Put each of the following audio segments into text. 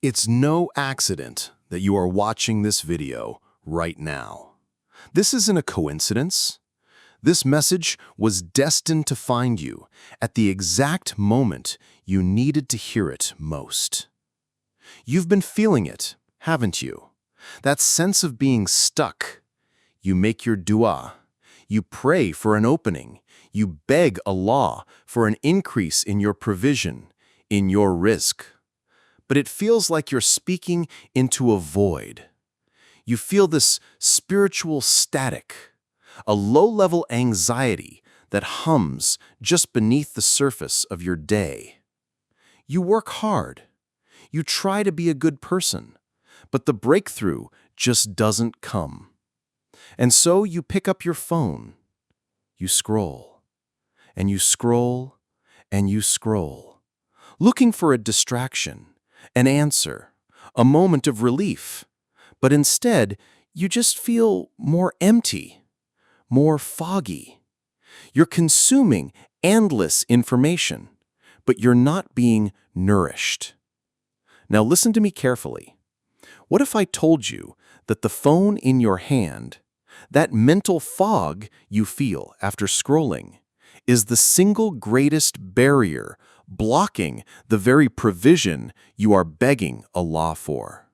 It's no accident that you are watching this video right now. This isn't a coincidence. This message was destined to find you at the exact moment you needed to hear it most. You've been feeling it, haven't you? That sense of being stuck. You make your dua. You pray for an opening. You beg Allah for an increase in your provision, in your rizq. But it feels like you're speaking into a void. You feel this spiritual static, a low-level anxiety that hums just beneath the surface of your day. You work hard. You try to be a good person, but the breakthrough just doesn't come. And so you pick up your phone. You scroll, and you scroll, and you scroll, looking for a distraction, an answer, a moment of relief. But instead, you just feel more empty, more foggy. You're consuming endless information, but you're not being nourished. Now listen to me carefully. What if I told you that the phone in your hand, that mental fog you feel after scrolling, is the single greatest barrier blocking the very provision you are begging Allah for?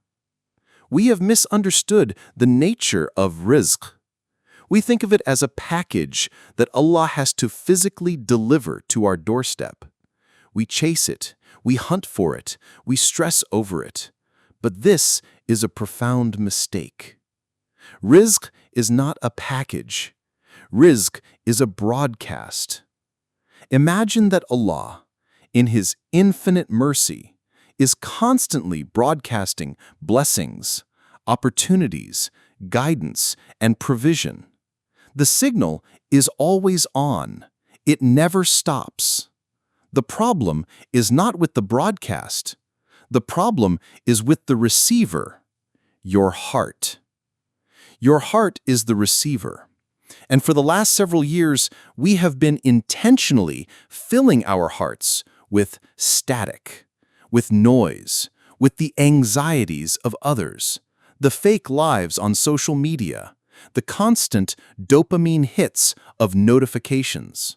We have misunderstood the nature of rizq. We think of it as a package that Allah has to physically deliver to our doorstep. We chase it, we hunt for it, we stress over it. But this is a profound mistake. Rizq is not a package. Rizq is a broadcast. Imagine that Allah, in His infinite mercy, is constantly broadcasting blessings, opportunities, guidance, and provision. The signal is always on. It never stops. The problem is not with the broadcast. The problem is with the receiver, your heart. Your heart is the receiver. And for the last several years, we have been intentionally filling our hearts with static, with noise, with the anxieties of others, the fake lives on social media, the constant dopamine hits of notifications.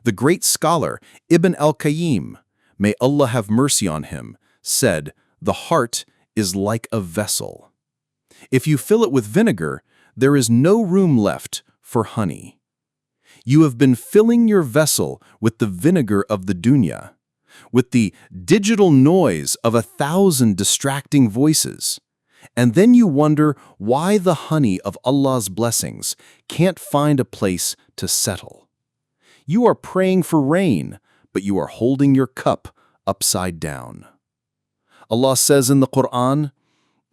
The great scholar Ibn al-Qayyim, may Allah have mercy on him, said, "The heart is like a vessel. If you fill it with vinegar, there is no room left for honey." You have been filling your vessel with the vinegar of the dunya, with the digital noise of 1,000 distracting voices. And then you wonder why the honey of Allah's blessings can't find a place to settle. You are praying for rain, but you are holding your cup upside down. Allah says in the Quran,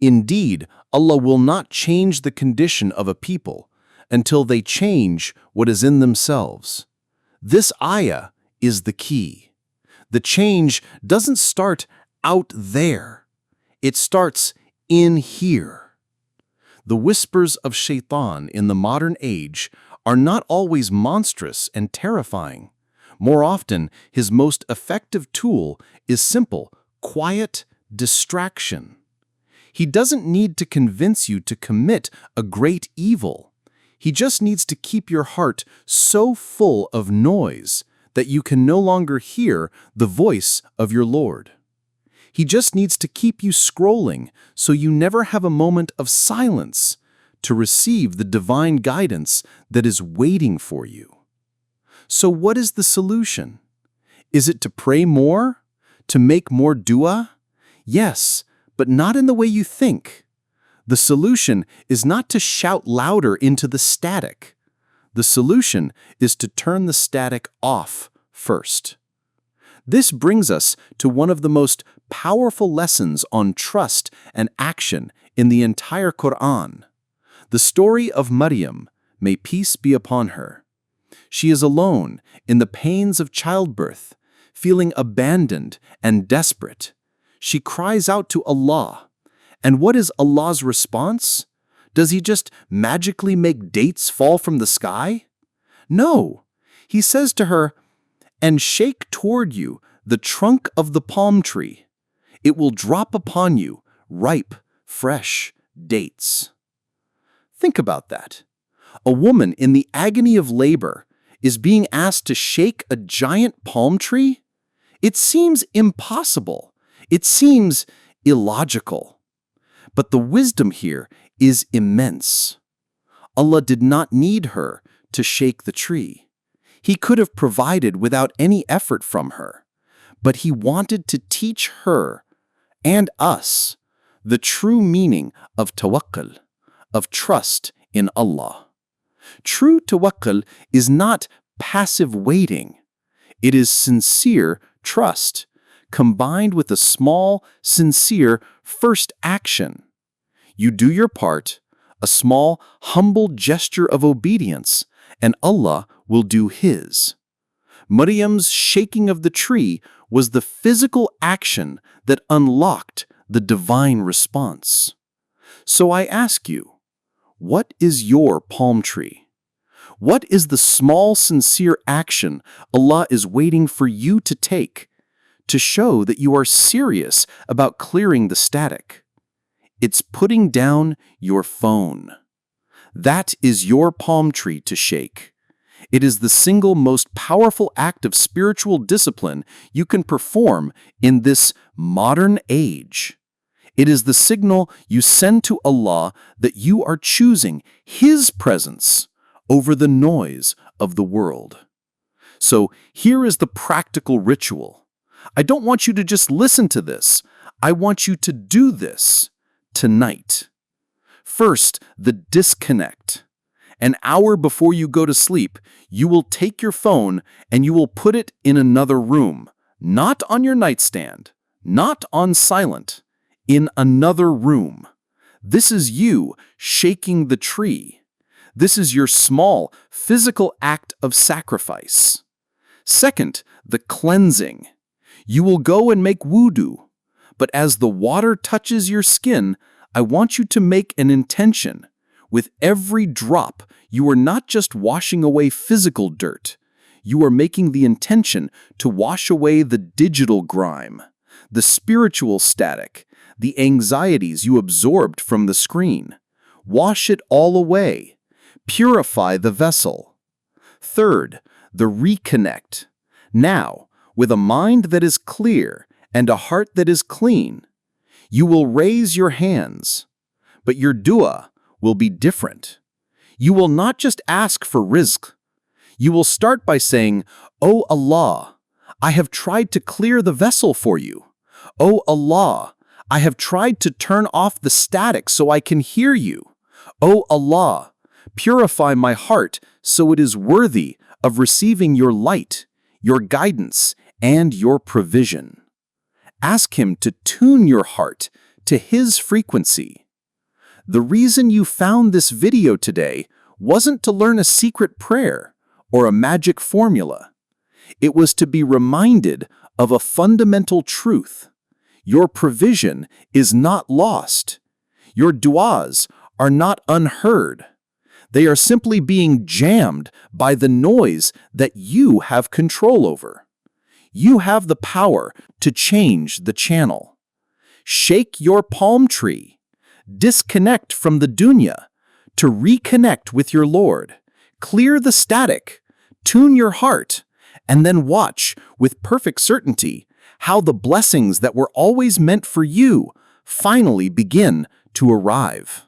"Indeed, Allah will not change the condition of a people until they change what is in themselves." This ayah is the key. The change doesn't start out there. It starts in here. The whispers of shaitan in the modern age are not always monstrous and terrifying. More often, his most effective tool is simple, quiet distraction. He doesn't need to convince you to commit a great evil. He just needs to keep your heart so full of noise that you can no longer hear the voice of your Lord. He just needs to keep you scrolling so you never have a moment of silence to receive the divine guidance that is waiting for you. So what is the solution? Is it to pray more? To make more dua? Yes, but not in the way you think. The solution is not to shout louder into the static. The solution is to turn the static off first. This brings us to one of the most powerful lessons on trust and action in the entire Quran. The story of Maryam, may peace be upon her. She is alone in the pains of childbirth, feeling abandoned and desperate. She cries out to Allah. And what is Allah's response? Does He just magically make dates fall from the sky? No. He says to her, "And shake toward you the trunk of the palm tree. It will drop upon you ripe, fresh dates. Think about that. A woman in the agony of labor is being asked to shake a giant palm tree? It seems impossible. It seems illogical. But the wisdom here is immense. Allah did not need her to shake the tree. He could have provided without any effort from her, but He wanted to teach her and us the true meaning of tawakkul, of trust in Allah. True tawakkul is not passive waiting. It is sincere trust, combined with a small, sincere first action. You do your part, a small, humble gesture of obedience, and Allah will do His. Maryam's shaking of the tree was the physical action that unlocked the divine response. So I ask you, what is your palm tree? What is the small, sincere action Allah is waiting for you to take to show that you are serious about clearing the static? It's putting down your phone. That is your palm tree to shake. It is the single most powerful act of spiritual discipline you can perform in this modern age. It is the signal you send to Allah that you are choosing His presence over the noise of the world. So here is the practical ritual. I don't want you to just listen to this. I want you to do this tonight. First, the disconnect. An hour before you go to sleep, you will take your phone and you will put it in another room, not on your nightstand, not on silent, in another room. This is you shaking the tree. This is your small, physical act of sacrifice. Second, the cleansing. You will go and make wudu, but as the water touches your skin, I want you to make an intention. With every drop, you are not just washing away physical dirt. You are making the intention to wash away the digital grime, the spiritual static, the anxieties you absorbed from the screen. Wash it all away. Purify the vessel. Third, the reconnect. Now, with a mind that is clear and a heart that is clean, you will raise your hands, but your dua will be different. You will not just ask for rizq. You will start by saying, "O Allah, I have tried to clear the vessel for you. O Allah, I have tried to turn off the static so I can hear you. O Allah, purify my heart so it is worthy of receiving your light, your guidance, and your provision." Ask Him to tune your heart to His frequency. The reason you found this video today wasn't to learn a secret prayer or a magic formula. It was to be reminded of a fundamental truth. Your provision is not lost. Your duas are not unheard. They are simply being jammed by the noise that you have control over. You have the power to change the channel. Shake your palm tree. Disconnect from the dunya to reconnect with your Lord. Clear the static. Tune your heart. And then watch with perfect certainty how the blessings that were always meant for you finally begin to arrive.